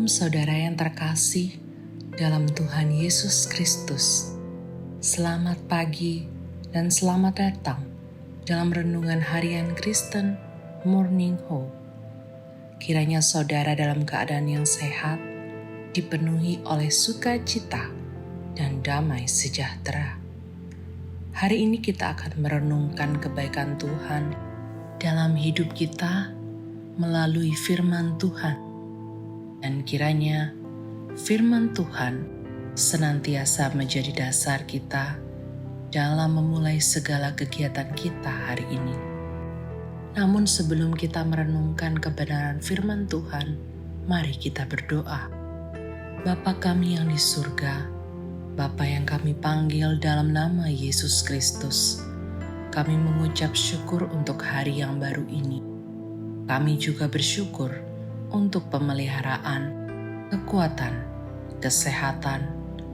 Shalom saudara yang terkasih dalam Tuhan Yesus Kristus. Selamat pagi dan selamat datang dalam renungan harian Kristen Morning Hope. Kiranya saudara dalam keadaan yang sehat, dipenuhi oleh sukacita dan damai sejahtera. Hari ini kita akan merenungkan kebaikan Tuhan dalam hidup kita melalui firman Tuhan. Dan kiranya firman Tuhan senantiasa menjadi dasar kita dalam memulai segala kegiatan kita hari ini. Namun sebelum kita merenungkan kebenaran firman Tuhan, mari kita berdoa. Bapa kami yang di surga, Bapa yang kami panggil dalam nama Yesus Kristus, kami mengucap syukur untuk hari yang baru ini. Kami juga bersyukur untuk pemeliharaan, kekuatan, kesehatan,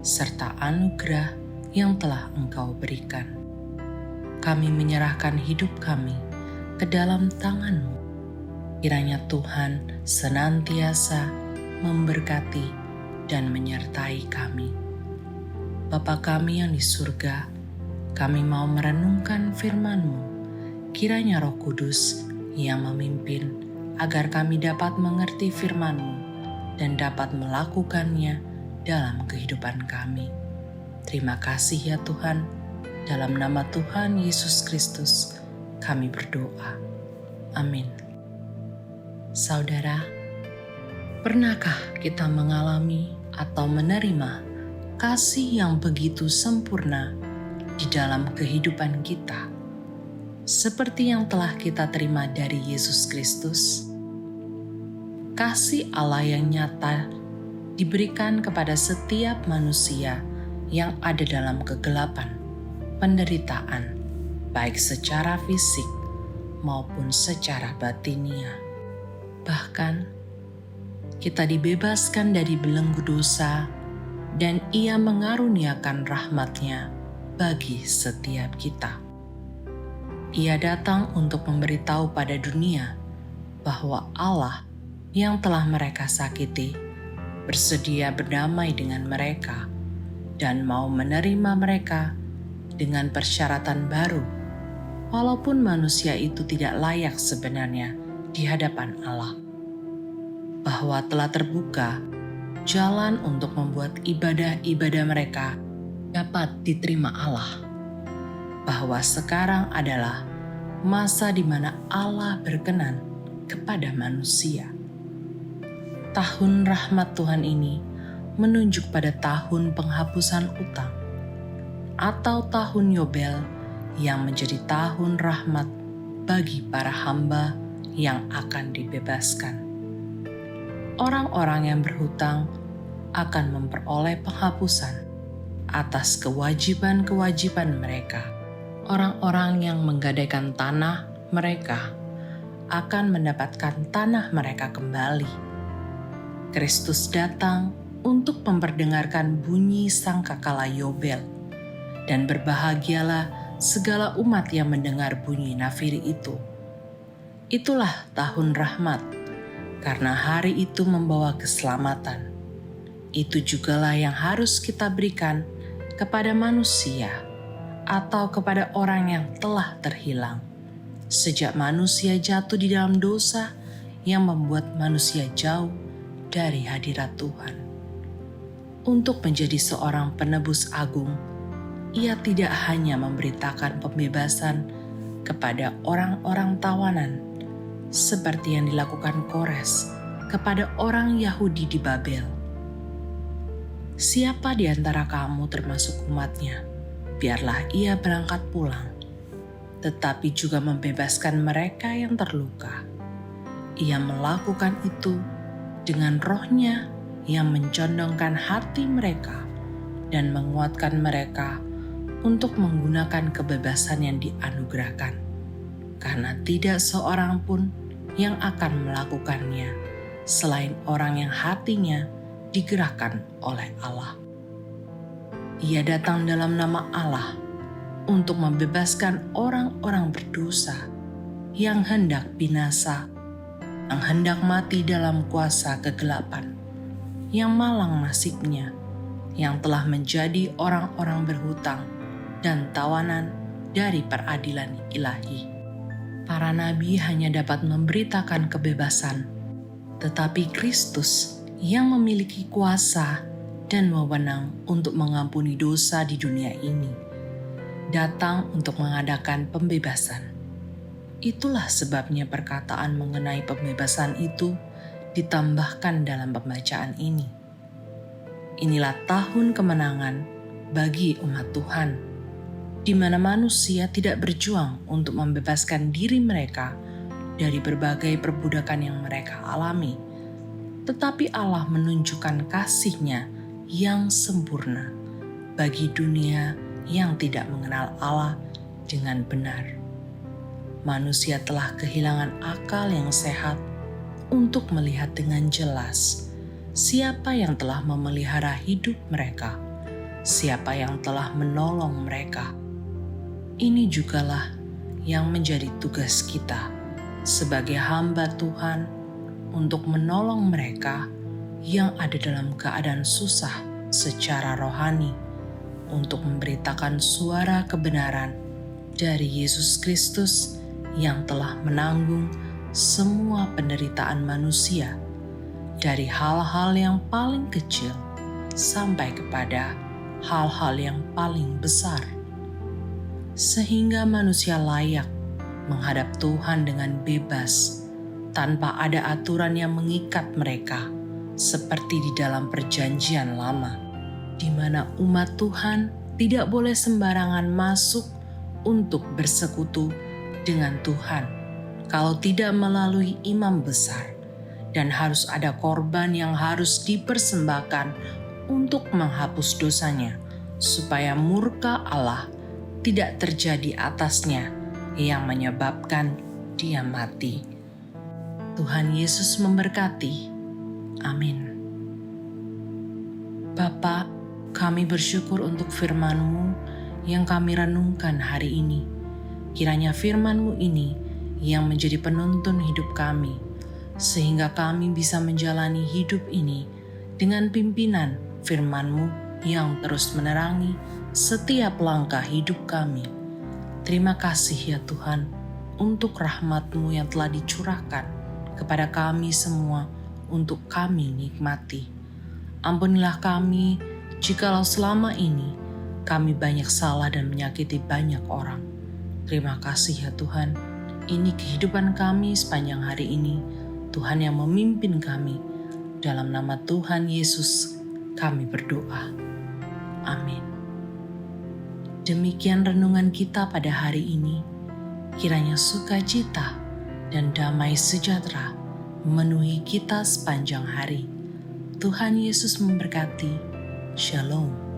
serta anugerah yang telah Engkau berikan. Kami menyerahkan hidup kami ke dalam tangan-Mu. Kiranya Tuhan senantiasa memberkati dan menyertai kami. Bapa kami yang di surga, kami mau merenungkan firman-Mu. Kiranya Roh Kudus yang memimpin agar kami dapat mengerti firman-Mu dan dapat melakukannya dalam kehidupan kami. Terima kasih ya Tuhan, dalam nama Tuhan Yesus Kristus kami berdoa. Amin. Saudara, pernahkah kita mengalami atau menerima kasih yang begitu sempurna di dalam kehidupan kita? Seperti yang telah kita terima dari Yesus Kristus, kasih Allah yang nyata diberikan kepada setiap manusia yang ada dalam kegelapan, penderitaan, baik secara fisik maupun secara batinia. Bahkan, kita dibebaskan dari belenggu dosa dan Ia mengaruniakan rahmat-Nya bagi setiap kita. Ia datang untuk memberitahu pada dunia bahwa Allah yang telah mereka sakiti bersedia berdamai dengan mereka dan mau menerima mereka dengan persyaratan baru, walaupun manusia itu tidak layak sebenarnya di hadapan Allah. Bahwa telah terbuka jalan untuk membuat ibadah-ibadah mereka dapat diterima Allah. Bahwa sekarang adalah masa di mana Allah berkenan kepada manusia. Tahun rahmat Tuhan ini menunjuk pada tahun penghapusan utang atau tahun Yobel yang menjadi tahun rahmat bagi para hamba yang akan dibebaskan. Orang-orang yang berhutang akan memperoleh penghapusan atas kewajiban-kewajiban mereka. Orang-orang yang menggadaikan tanah mereka akan mendapatkan tanah mereka kembali. Kristus datang untuk memperdengarkan bunyi sangkakala Yobel, dan berbahagialah segala umat yang mendengar bunyi nafiri itu. Itulah tahun rahmat, karena hari itu membawa keselamatan. Itu jugalah yang harus kita berikan kepada manusia atau kepada orang yang telah terhilang. Sejak manusia jatuh di dalam dosa yang membuat manusia jauh dari hadirat Tuhan. Untuk menjadi seorang penebus agung, Ia tidak hanya memberitakan pembebasan kepada orang-orang tawanan, seperti yang dilakukan Kores kepada orang Yahudi di Babel. Siapa di antara kamu termasuk umatnya, biarlah ia berangkat pulang, tetapi juga membebaskan mereka yang terluka. Ia melakukan itu dengan Roh-Nya yang mencondongkan hati mereka dan menguatkan mereka untuk menggunakan kebebasan yang dianugerahkan, karena tidak seorang pun yang akan melakukannya selain orang yang hatinya digerakkan oleh Allah. Ia datang dalam nama Allah untuk membebaskan orang-orang berdosa yang hendak binasa, yang hendak mati dalam kuasa kegelapan, yang malang nasibnya, yang telah menjadi orang-orang berhutang dan tawanan dari peradilan ilahi. Para nabi hanya dapat memberitakan kebebasan, tetapi Kristus yang memiliki kuasa dan wewenang untuk mengampuni dosa di dunia ini, datang untuk mengadakan pembebasan. Itulah sebabnya perkataan mengenai pembebasan itu ditambahkan dalam pembacaan ini. Inilah tahun kemenangan bagi umat Tuhan, di mana manusia tidak berjuang untuk membebaskan diri mereka dari berbagai perbudakan yang mereka alami, tetapi Allah menunjukkan kasih-Nya yang sempurna bagi dunia yang tidak mengenal Allah dengan benar. Manusia telah kehilangan akal yang sehat untuk melihat dengan jelas siapa yang telah memelihara hidup mereka, siapa yang telah menolong mereka. Ini jugalah yang menjadi tugas kita sebagai hamba Tuhan untuk menolong mereka yang ada dalam keadaan susah secara rohani, untuk memberitakan suara kebenaran dari Yesus Kristus yang telah menanggung semua penderitaan manusia, dari hal-hal yang paling kecil sampai kepada hal-hal yang paling besar, sehingga manusia layak menghadap Tuhan dengan bebas, tanpa ada aturan yang mengikat mereka, seperti di dalam Perjanjian Lama, di mana umat Tuhan tidak boleh sembarangan masuk untuk bersekutu dengan Tuhan kalau tidak melalui imam besar, dan harus ada korban yang harus dipersembahkan untuk menghapus dosanya, supaya murka Allah tidak terjadi atasnya yang menyebabkan dia mati. Tuhan Yesus memberkati. Amin. Bapa, kami bersyukur untuk firman-Mu yang kami renungkan hari ini. Kiranya firman-Mu ini yang menjadi penuntun hidup kami, sehingga kami bisa menjalani hidup ini dengan pimpinan firman-Mu yang terus menerangi setiap langkah hidup kami. Terima kasih ya Tuhan untuk rahmat-Mu yang telah dicurahkan kepada kami semua untuk kami nikmati. Ampunilah kami jikalau selama ini kami banyak salah dan menyakiti banyak orang. Terima kasih ya Tuhan, ini kehidupan kami sepanjang hari ini. Tuhan yang memimpin kami. Dalam nama Tuhan Yesus kami berdoa. Amin. Demikian renungan kita pada hari ini. Kiranya sukacita dan damai sejahtera memenuhi kita sepanjang hari. Tuhan Yesus memberkati. Shalom.